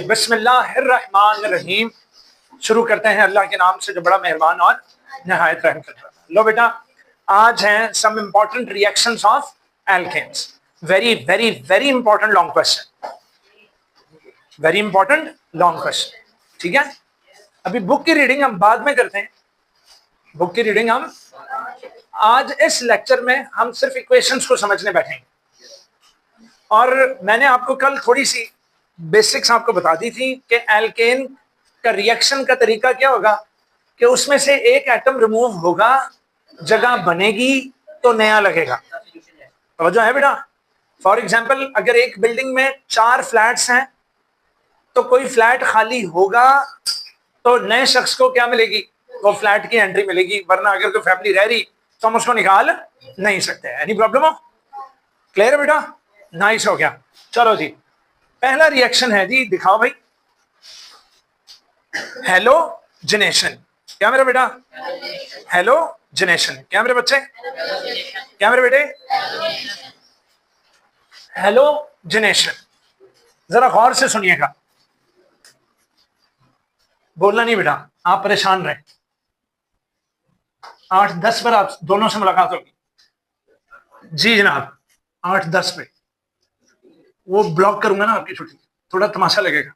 बिस्मिल्लाहिर्रहमानिर्रहीम। शुरू करते हैं अल्लाह के नाम से जो बड़ा मेहरबान और नहायत रहम करता है। लो बेटा, आज हैं some important reactions of alkenes. Very very very important long question, very important long question. ठीक है, अभी बुक की रीडिंग हम बाद में करते हैं। बुक की रीडिंग हम आज इस लेक्चर में हम सिर्फ इक्वेशंस को समझने बैठेंगे। और मैंने आपको कल थोड़ी सी बेसिक्स आपको बता दी थी कि एल्केन का रिएक्शन का तरीका क्या होगा कि उसमें से एक एटम रिमूव होगा, जगह बनेगी तो नया लगेगा। समझो है बेटा। फॉर एग्जांपल, अगर एक बिल्डिंग में 4 फ्लैट्स हैं तो कोई फ्लैट खाली होगा तो नए शख्स को क्या मिलेगी? वो फ्लैट की एंट्री मिलेगी, वरना अगर कोई फैमिली रह रही तो हम उसको निकाल नहीं सकते। एनी प्रॉब्लम हो? क्लियर है बेटा? नाइस हो गया। चलो जी, पहला रिएक्शन है जी, दिखाओ भाई। हेलोजनेशन। क्या मेरा बेटा? हेलोजनेशन। क्या मेरे बच्चे? क्या मेरे बेटे? हेलोजनेशन। जरा गौर से सुनिएगा, बोलना नहीं बेटा, आप परेशान रहे। 8-10 पर आप दोनों से मुलाकात होगी। जी जनाब, 8-10 पे वो ब्लॉक करूंगा ना आपकी छुट्टी, थोड़ा तमाशा लगेगा।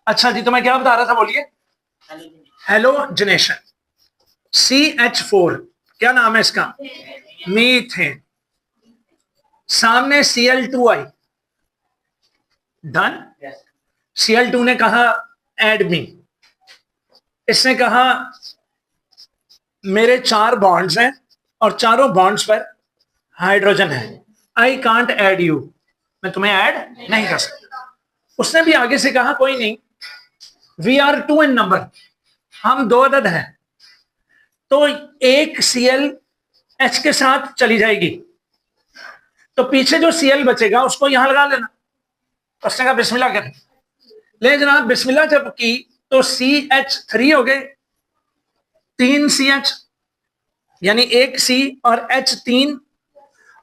अच्छा जी, तो मैं क्या बता रहा था, बोलिए। हेलोजनेशन। CH4 क्या नाम है इसका? मीथेन। सामने Cl2 आई। डन। Cl2 ने कहा ऐड मी। इसने कहा मेरे 4 बॉन्ड्स हैं और चारों बॉन्ड्स पर हाइड्रोजन है। आई कांट ऐड यू, मैं तुम्हें ऐड नहीं कर सकता। उसने भी आगे से कहा कोई नहीं, वी आर 2 इन नंबर, हम 2 अदद हैं, तो एक ClH के साथ चली जाएगी, तो पीछे जो Cl बचेगा उसको यहां लगा लेना। उसने कहा बिस्मिल्लाह कर। ले जनाब, बिस्मिल्लाह जब की तो CH3 हो गए, 3 CH, यानी एक C और H 3,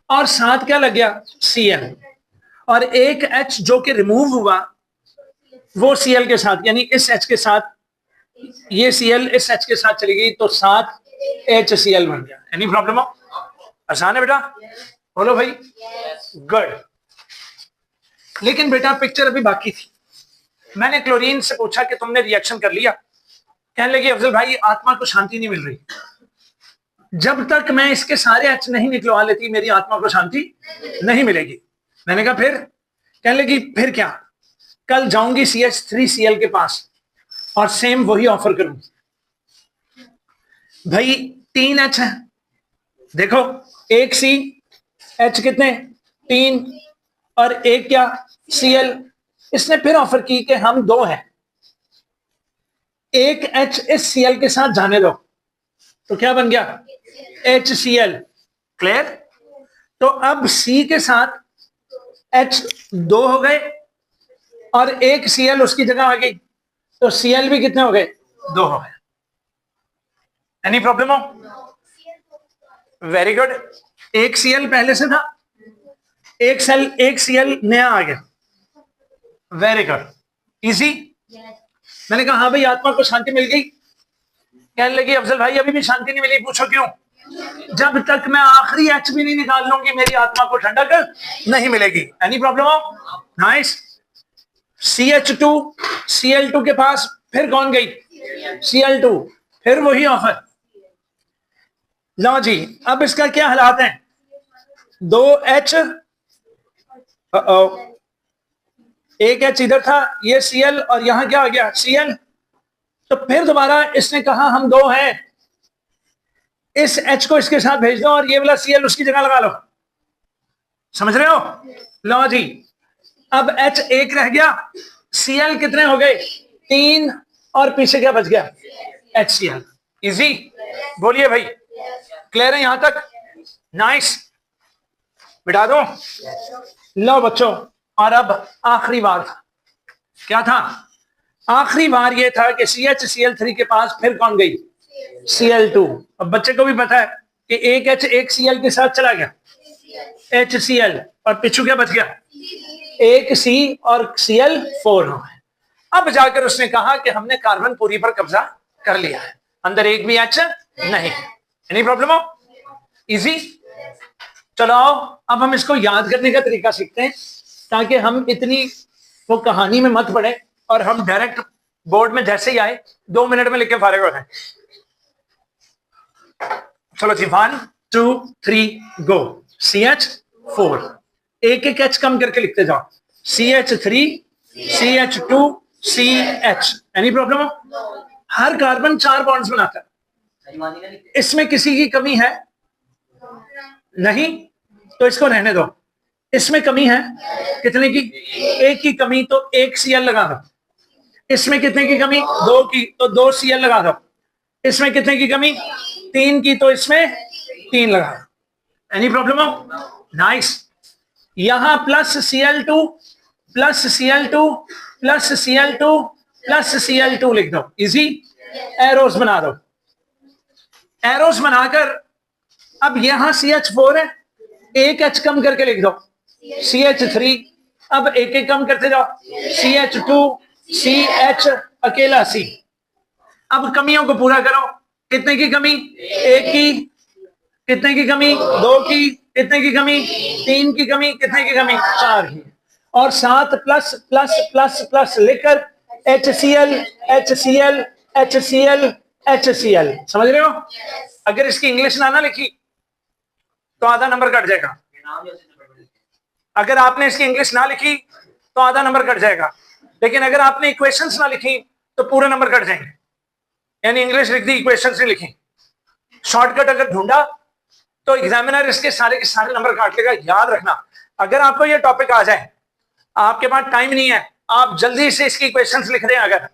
और साथ क्या लग गया? Cl, और एक H जो कि रिमूव हुआ वो Cl के साथ, यानी इस H के साथ ये Cl इस H के साथ चली गई तो 7 HCl बन गया। एनी प्रॉब्लम हो? आसान है बेटा? बोलो भाई। गुड। लेकिन बेटा पिक्चर अभी बाकी थी। मैंने क्लोरीन से पूछा कि तुमने रिएक्शन कर लिया? कहने लगी अफजल भाई आत्मा को शांति नहीं मिल रही, जब तक मैं इसके सारे H नहीं निकलवा लेती मेरी आत्मा को शांति नहीं मिलेगी। मैंने कहा फिर? कहने लगी फिर क्या, कल जाऊंगी CH3Cl के पास और सेम वही ऑफर करूंगी। भाई 3 H है, देखो, एक C, H कितने? 3, और एक क्या? Cl। इसने फिर ऑफर की कि हम 2 हैं, एक H इस Cl के साथ जाने दो, तो क्या बन गया? HCl। क्लियर? तो अब C के साथ H 2 हो गए और एक Cl उसकी जगह आ गई, तो Cl भी कितने हो गए? 2 हो गए। एनी प्रॉब्लम हो? Very good. एक Cl पहले से था, एक Cl नया आ गया। Very good, easy. मैंने कहा हाँ भाई आत्मा को शांति मिल गई? कहने लगी अफजल भाई अभी भी शांति नहीं मिली। पूछो क्यों? जब तक मैं आखिरी H भी नहीं निकाल लूंगी मेरी आत्मा को ठंडक नहीं मिलेगी। एनी प्रॉब्लम हो? नाइस। CH2 Cl2 के पास फिर कौन गई? Cl2, फिर वही ऑफर। लो जी, अब इसका क्या हालात है? 2H, एक H इधर था, ये Cl, और यहां क्या आ गया? Cl। तो फिर दोबारा इसने कहा हम 2 हैं, इस H को इसके साथ भेज दो और ये वाला Cl उसकी जगह लगा लो। समझ रहे हो? लो जी, अब H 1 रह गया, Cl कितने हो गए? 3, और पीछे क्या बच गया? HCl। इजी? बोलिए भाई, क्लियर है यहां तक? नाइस। बिठा दो। लो बच्चों, और अब आखिरी बार था। क्या था? आखिरी बार ये था कि CH-Cl3 के पास फिर कौन गई? Cl2। अब बच्चे को भी पता है कि एक H एक Cl के साथ चला गया, HCl, और पिछू क्या बच गया? एक C और Cl 4 हो गए। अब जाकर उसने कहा कि हमने कार्बन पूरी पर कब्जा कर लिया है, अंदर एक भी एच नहीं। एनी प्रॉब्लम हो? इजी। चलो आओ अब हम इसको याद करने का तरीका सीखते हैं, ताकि हम इतनी वो कहानी में मत पड़े और हम डायरेक्ट बोर्ड में जैसे ही आए 2 मिनट में लिख के फारिग हो जाए। चलो जी 1 2 3 गो। CH4, एक एक एच कम करके लिखते जाओ। CH3 CH2 CH। Any problem हो? हर कार्बन 4 बॉन्ड्स बनाता है, इसमें किसी की कमी है नहीं तो इसको रहने दो। इसमें कमी है कितने की? एक की कमी तो 1 Cl लगा दो। इसमें कितने की कमी? 2 की तो 2 Cl लगा दो। इसमें कितने की कमी? 3 की तो इसमें 3 लगा दो। एनी प्रॉब्लम हो? नाइस। यहां plus Cl2 plus Cl2 plus Cl2 plus Cl2 लिख दो। इजी। एरोस बना दो। एरोस बनाकर अब यहां CH4 है, एक एच कम करके लिख दो। CH3, अब एक एक कम करते जाओ। CH2 CH अकेला C। अब कमियों को पूरा करो। कितने की कमी? 1 की। कितने की कमी? 2 की। कितने की कमी? 3 की कमी। कितने की कमी? 4 की। और 7 प्लस प्लस प्लस प्लस लिखकर HCl HCl HCl HCl। समझ रहे हो? अगर इसकी इंग्लिश ना लिखी तो आधा नंबर कट जाएगा। अगर आपने इसकी इंग्लिश ना लिखी तो आधा नंबर कट जाएगा, लेकिन अगर आपने इक्वेशंस ना लिखी तो पूरे नंबर कट जाएंगे। यानी इंग्लिश लिख दी, इक्वेशंस नहीं लिखी। शॉर्टकट अगर ढूंढा तो एग्जामिनर इसके सारे के सारे नंबर काट लेगा। याद रखना, अगर आपको ये टॉपिक आ जाए, आपके पास टाइम नहीं है, आप जल्दी से इसकी इक्वेशंस लिख दें अगर,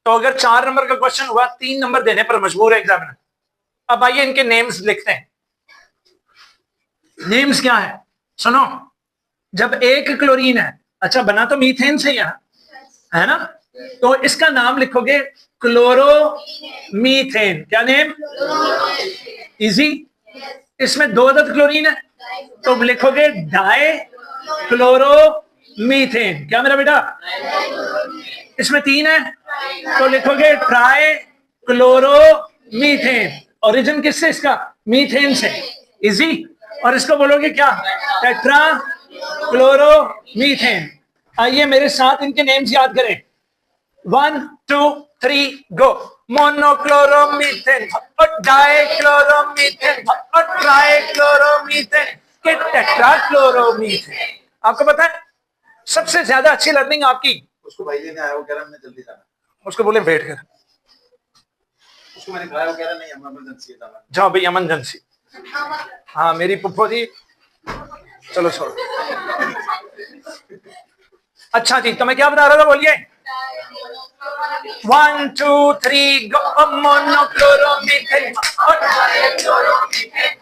तो अगर 4 नंबर का क्वेश्चन हुआ 3 नंबर देने पर मजबूर है एग्जामिनर। अब आइए इनके नेम्स लिखते हैं। नेम्स क्या है सुनो। जब एक क्लोरीन है, अच्छा बना तो मीथेन से है ना, तो इसका नाम लिखोगे क्लोरोमीथेन। क्या नेम? इजी। इसमें 2 अदद क्लोरीन है तो लिखोगे डाई क्लोरोमीथेन। क्या मेरा बेटा? इसमें 3 है तो लिखोगे ट्राई क्लोरोमीथेन। ओरिजिन किससे? इसका मीथेन से। इजी। और इसको बोलोगे क्या? Tetra chloromethane. आइए मेरे साथ इनके नेम्स याद करें। 1 2 3 गो। मोनोक्लोरोमीथेन और डाइक्लोरोमीथेन और ट्राइक्लोरोमीथेन के टेट्राक्लोरोमीथेन। आपको पता है सबसे ज्यादा अच्छी लर्निंग आपकी? उसको भाई लेने आया, वो कह रहा हमने जल्दी जाना। उसको बोले वेट कर। उसको मैंने कहा, वो कह रहा नहीं हमें इमरजेंसी है। जाओ भाई इमरजेंसी। हाँ मेरी पुप्पो जी, चलो छोड़ो। अच्छा जी, तो मैं क्या बता रहा था बोलिए। 1 2 3 गो। मोनोक्लोरोमीथेन और टेट्राक्लोरोमीथेन।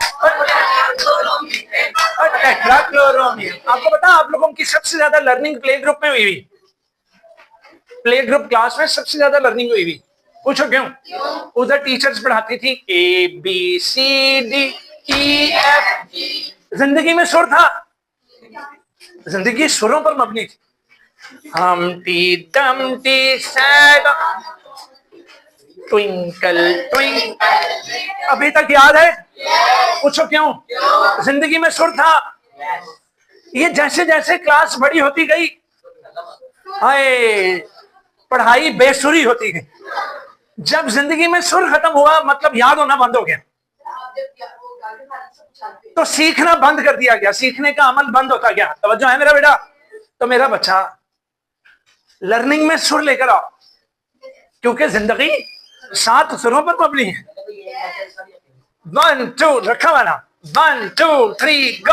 आपको पता है आप लोगों की सबसे ज्यादा लर्निंग प्ले ग्रुप में हुई। प्ले ग्रुप क्लास में सबसे ज्यादा लर्निंग हुई। पूछो क्यों? उधर टीचर्स पढ़ाती थी ABCDEF। जिंदगी में सुर था, जिंदगी सुरों पर मबनी थी। हमटी डमटी सैड ट्विंकल ट्विंकल। अभी तक याद है? पूछो क्यों? जिंदगी में सुर था। ये जैसे जैसे क्लास बड़ी होती गई, हाय पढ़ाई बेसुरी होती गई। जब जिंदगी में सुर खत्म हुआ मतलब याद होना बंद हो गया, तो सीखना बंद कर दिया गया, सीखने का अमल बंद होता गया। तवज्जो है मेरा बेटा? तो मेरा बच्चा लर्निंग में सुर लेकर आओ, क्योंकि जिंदगी 7 सुरों पर मबनी है। 1 2 रखा वाला 1 2 3 गो।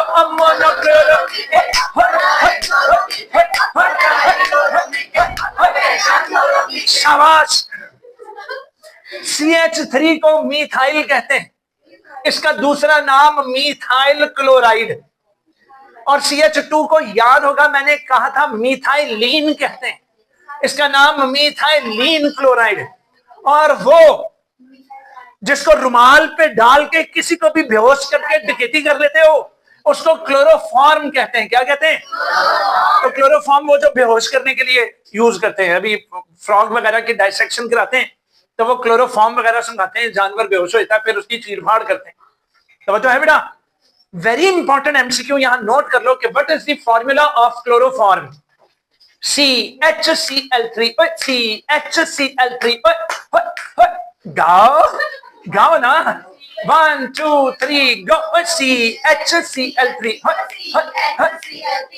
शाबाश। CH3 को मीथाइल कहते हैं, इसका दूसरा नाम मीथाइल क्लोराइड। और CH2 को याद होगा मैंने कहा था मीथाइलीन कहते हैं, इसका नाम मीथाइलीन क्लोराइड। और वो जिसको रुमाल पे डाल के किसी को भी बेहोश करके डकैती कर लेते हो, उसको क्लोरोफॉर्म कहते हैं। क्या कहते हैं? तो क्लोरोफॉर्म वो जो बेहोश करने के लिए यूज करते हैं, अभी फ्रॉग वगैरह की डाइसेक्शन कराते हैं तो वो क्लोरोफॉर्म वगैरह सुंघाते हैं, जानवर बेहोश हो जाता है, फिर उसकी चीर-फाड़ करते हैं। तो है बेटा, वेरी इंपॉर्टेंट एमसीक्यू यहां नोट कर लो कि what is the formula of chloroform? CHCl3, CHCl3, गाओ गाओ ना, 1 2 3 गो, CHCl3।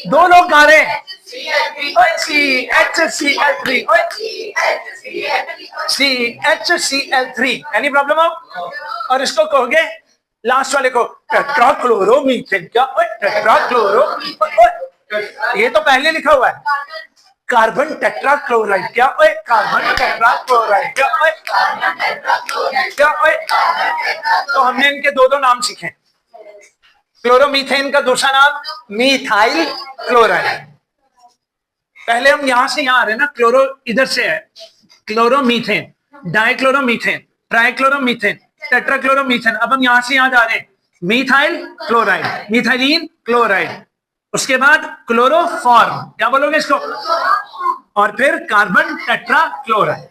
दो लोग गा रहे हैं, CHCl3, CHCl3। एनी प्रॉब्लम हो? और इसको कहोगे लास्ट वाले को टेट्राक्लोरोमीथेन। क्या? टेट्राक्लोरो, ये तो पहले लिखा हुआ है, कार्बन टेट्राक्लोराइड। क्या? Carbon tetrachloride. क्या? क्या? तो हमने इनके दो नाम सीखे। क्लोरोमीथेन का दूसरा नाम मीथाइल क्लोराइड। पहले हम यहां से यहां आ रहे हैं ना, क्लोरो इधर से है, क्लोरोमीथेन, डाइक्लोरोमीथेन, ट्राइक्लोरोमीथेन, टेट्राक्लोरोमीथेन। अब हम यहां से यहां जा रहे हैं, मीथाइल क्लोराइड, मीथाइलिन क्लोराइड, उसके बाद क्लोरोफॉर्म। क्या बोलोगे इसको? और फिर carbon tetrachloride.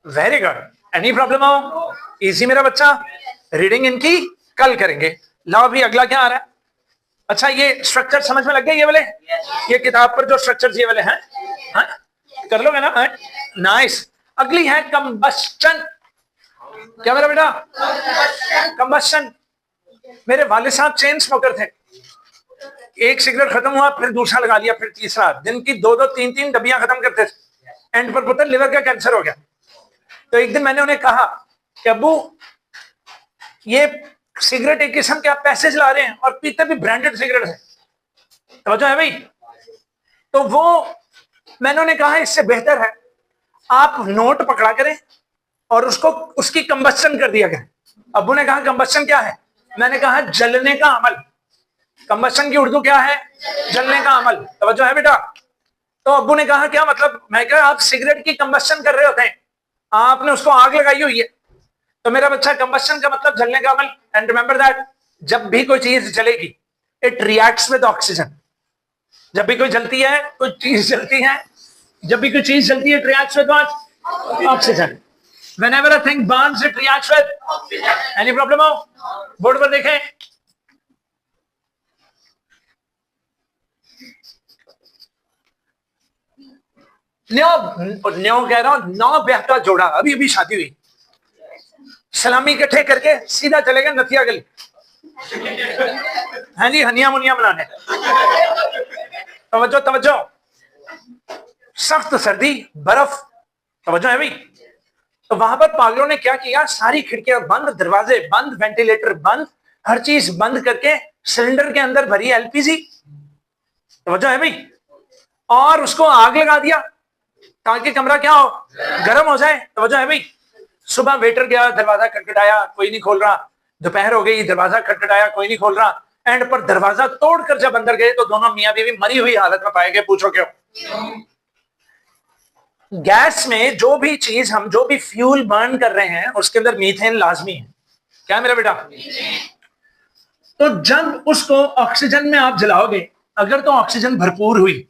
Very good. Any problem हो? इजी मेरा बच्चा। रीडिंग इनकी कल करेंगे। लाओ भी अगला क्या आ रहा है? अच्छा, ये स्ट्रक्चर समझ में लग गए? ये वाले ये किताब पर जो स्ट्रक्चर ये वाले हैं, हाँ? कर लोगे ना? नाइस। अगली है कंबस्टन। क्या मेरा बेटा? कंबस्टन। मेरे वाले साहब चेन स्मोकर थे, एक सिगरेट खत्म हुआ फिर दूसरा लगा लिया, फिर तीसरा, दिन की 2-2 3-3 डब्बियां खत्म करते थे। एंड पर पता लिवर का कैंसर हो गया। तो एक दिन मैंने उन्हें कहा कि अब्बू, ये सिगरेट एक किस्म के आप पैसे चला रहे हैं और पीते भी ब्रांडेड सिगरेट है, तो है भाई। तो वो मैंने उन्हें कहा इससे बेहतर है आप नोट पकड़ा करें और उसको उसकी कंबस्टन कर दिया करें। अब्बू ने कहा कंबस्टन क्या है? मैंने कहा जलने का अमल। कंबस्टन की उर्दू क्या है? जलने का अमल। तवज्जो है बेटा? तो अब्बू ने कहा क्या मतलब? मैं कहा आप सिगरेट की कंबस्टन कर रहे होते हैं, आपने उसको आग लगाई हुई है। तो मेरा बच्चा, कंबस्टन का मतलब जलने का अमल। एंड रिमेंबर दैट जब भी कोई चीज जलेगी इट रिएक्ट्स विद ऑक्सीजन। जब भी कोई जलती है, कोई चीज जलती है, जब भी कोई चीज जलती है, it reacts with what? Oxygen. Whenever a thing burns, it reacts with oxygen. Any problem हो? बोर्ड पर देखें। न्यो कह रहा हूं, 9 ब्याहता जोड़ा, अभी अभी शादी हुई, सलामी इकट्ठे करके सीधा चले गए नथिया गली, हाँ जी, हनिया मुनिया बनाने। तवज्जो तवज्जो, सख्त सर्दी, बर्फ, तवज्जो है भाई। तो वहां पर पागलों ने क्या किया, सारी खिड़कियां बंद, दरवाजे बंद, वेंटिलेटर बंद, हर चीज बंद करके सिलेंडर के अंदर भरी एलपीजी, तवज्जो है भाई, और उसको आग लगा दिया ताकि कमरा क्या हो, गर्म हो जाए। तवज्जो है भाई। सुबह वेटर गया, दरवाजा खटखटाया, कोई नहीं खोल रहा। दोपहर हो गई, दरवाजा खटखटाया, कोई नहीं खोल रहा। एंड पर दरवाजा तोड़कर जब अंदर गए तो दोनों मियां बीवी मरी हुई हालत में पाए गए। पूछो क्यों? गैस में जो भी चीज हम जो भी फ्यूल बर्न कर रहे हैं उसके अंदर मीथेन लाजमी है। क्या मेरा बेटा? तो जब उसको ऑक्सीजन में आप जलाओगे, अगर तो ऑक्सीजन भरपूर हुई,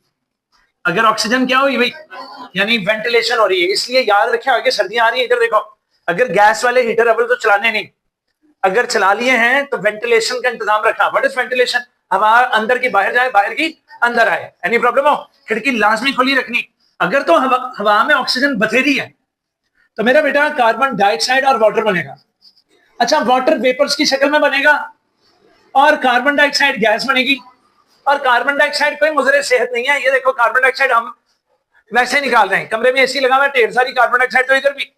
अगर ऑक्सीजन क्या हुई भाई, यानी वेंटिलेशन हो रही है, इसलिए याद रखें आगे सर्दियां आ रही है। इधर देखो, अगर गैस वाले हीटर अव्वल तो चलाने नहीं, अगर चला लिए हैं तो वेंटिलेशन का इंतजाम रखना। What is ventilation? हवा अंदर की बाहर जाए, बाहर की अंदर आए। एनी प्रॉब्लम हो? खिड़की लाजमी खुली रखनी। अगर तो हवा में ऑक्सीजन बथेरी है तो मेरा बेटा कार्बन डाइऑक्साइड और वाटर बनेगा। अच्छा, वाटर वेपर्स की शक्ल में बनेगा और कार्बन डाइऑक्साइड गैस बनेगी। और कार्बन डाइऑक्साइड कोई मुजरे सेहत नहीं है। ये देखो, कार्बन डाइऑक्साइड हम वैसे निकाल रहे हैं, कमरे में एसी लगा हुआ है, ढेर सारी कार्बन डाइऑक्साइड तो इधर भी,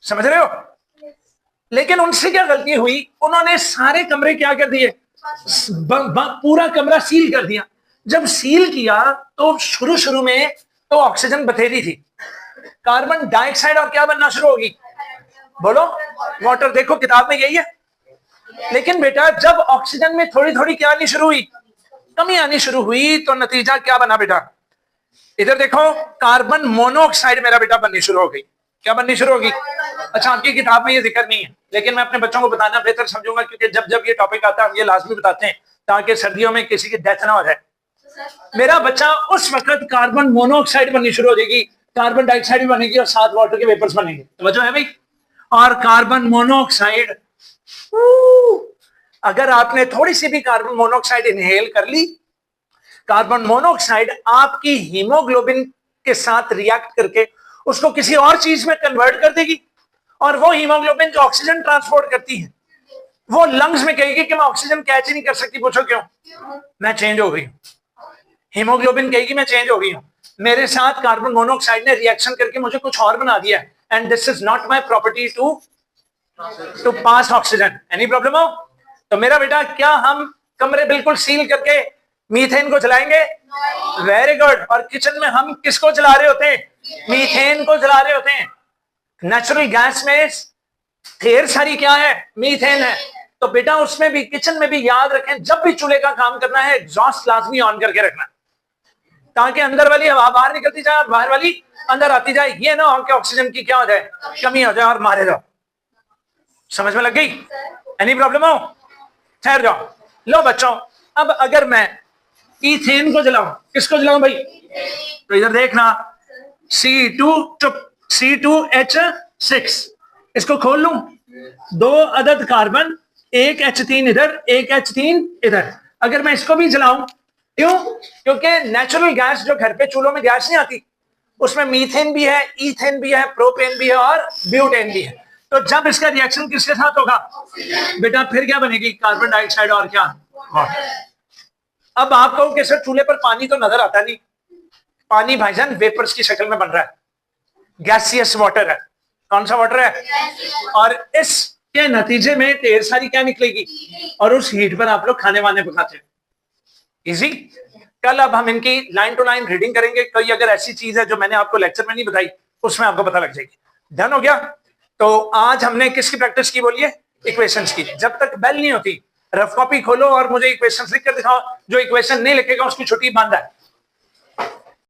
समझ रहे हो? लेकिन उनसे क्या गलती हुई, उन्होंने सारे कमरे क्या कर दिए, पूरा कमरा सील कर दिया। जब सील किया तो शुरू में तो ऑक्सीजन बथेरी थी, कार्बन डाइऑक्साइड और क्या बनना शुरू होगी, बोलो? वाटर। देखो किताब में यही है। लेकिन बेटा जब ऑक्सीजन में थोड़ी थोड़ी क्या आनी शुरू हुई, कमी आनी शुरू हुई, तो नतीजा क्या बना बेटा? इधर देखो, कार्बन मोनोऑक्साइड मेरा बेटा बननी शुरू हो गई। क्या बननी शुरू होगी? अच्छा, आपकी किताब में ये जिक्र नहीं है, लेकिन मैं अपने बच्चों को बताना बेहतर समझूंगा, क्योंकि जब जब ये टॉपिक आता है हम ये लाजमी बताते हैं ताकि सर्दियों में किसी की डेथ ना हो जाए। मेरा बच्चा उस वक्त कार्बन मोनोऑक्साइड बननी शुरू हो जाएगी, कार्बन डाइऑक्साइड भी बनेगी और साथ वाटर के वेपर्स बनेंगे। तो है भाई, और कार्बन मोनोऑक्साइड, अगर आपने थोड़ी सी भी कार्बन मोनोऑक्साइड इनहेल कर ली, कार्बन मोनोऑक्साइड आपकी हीमोग्लोबिन के साथ रिएक्ट करके उसको किसी और चीज में कन्वर्ट कर देगी, और वो हीमोग्लोबिन जो ऑक्सीजन ट्रांसपोर्ट करती है वो लंग्स में कहेगी कि मैं ऑक्सीजन कैच ही नहीं कर सकती। पूछो क्यों? मैं चेंज हो गई हूं। हीमोग्लोबिन कहेगी मैं चेंज हो गई हूं, मेरे साथ कार्बन मोनोऑक्साइड ने रिएक्शन करके मुझे कुछ और बना दिया है, and this is not my property to pass oxygen. Any problem हो? तो मेरा बेटा, क्या हम कमरे बिल्कुल सील करके मीथेन को जलाएंगे? Very good. और किचन में हम किसको जला रहे होते हैं? मीथेन को जला रहे होते हैं। नेचुरल गैस में ढेर सारी क्या है? मीथेन है। तो बेटा उसमें भी, किचन में भी याद रखें, जब भी चूल्हे का काम करना है एग्जॉस्ट लाजमी ऑन करके रखना, ताकि अंदर वाली हवा बाहर निकलती जाए और बाहर वाली अंदर आती जाए। ये ना हो कि ऑक्सीजन की क्या हो जाए? कमी हो जाए और मारे जाओ। समझ में लग गई? एनी प्रॉब्लम हो? ठहर जाओ। लो बच्चों, अब अगर मैं ईथेन को जलाऊं, किसको जलाऊं भाई? तो इधर देखना, C2H6, इसको खोल लूं, 2 अदद कार्बन, एक H3 इधर, एक H3 इधर। अगर मैं इसको भी जलाऊं, क्यों? क्योंकि नेचुरल गैस जो घर पे चूल्हों में गैस नहीं आती, उसमें मीथेन भी है, ईथेन भी है, प्रोपेन भी है और ब्यूटेन भी है। तो जब इसका रिएक्शन किसके साथ होगा बेटा? फिर क्या बनेगी? कार्बन डाइऑक्साइड और क्या? वाटर। अब आप कहो कि सर चूल्हे पर पानी तो नजर आता नहीं। पानी भाईजान वेपर्स की शक्ल में बन रहा है, गैसियस वाटर है। कौन सा वाटर है? और इसके नतीजे में ढेर सारी क्या निकलेगी, और उस हीट पर आप लोग खाने वाने पकाते हैं। इजी। कल अब हम इनकी लाइन टू लाइन रीडिंग करेंगे। कोई अगर ऐसी चीज है जो मैंने आपको लेक्चर में नहीं बताई, उसमें आपको पता लग जाएगी। डन हो गया? तो आज हमने किसकी प्रैक्टिस की बोलिए? इक्वेशंस की। जब तक बेल नहीं होती, रफ कॉपी खोलो और मुझे इक्वेशंस लिख कर दिखाओ। जो इक्वेशन नहीं लिखेगा उसकी छुट्टी बंद है।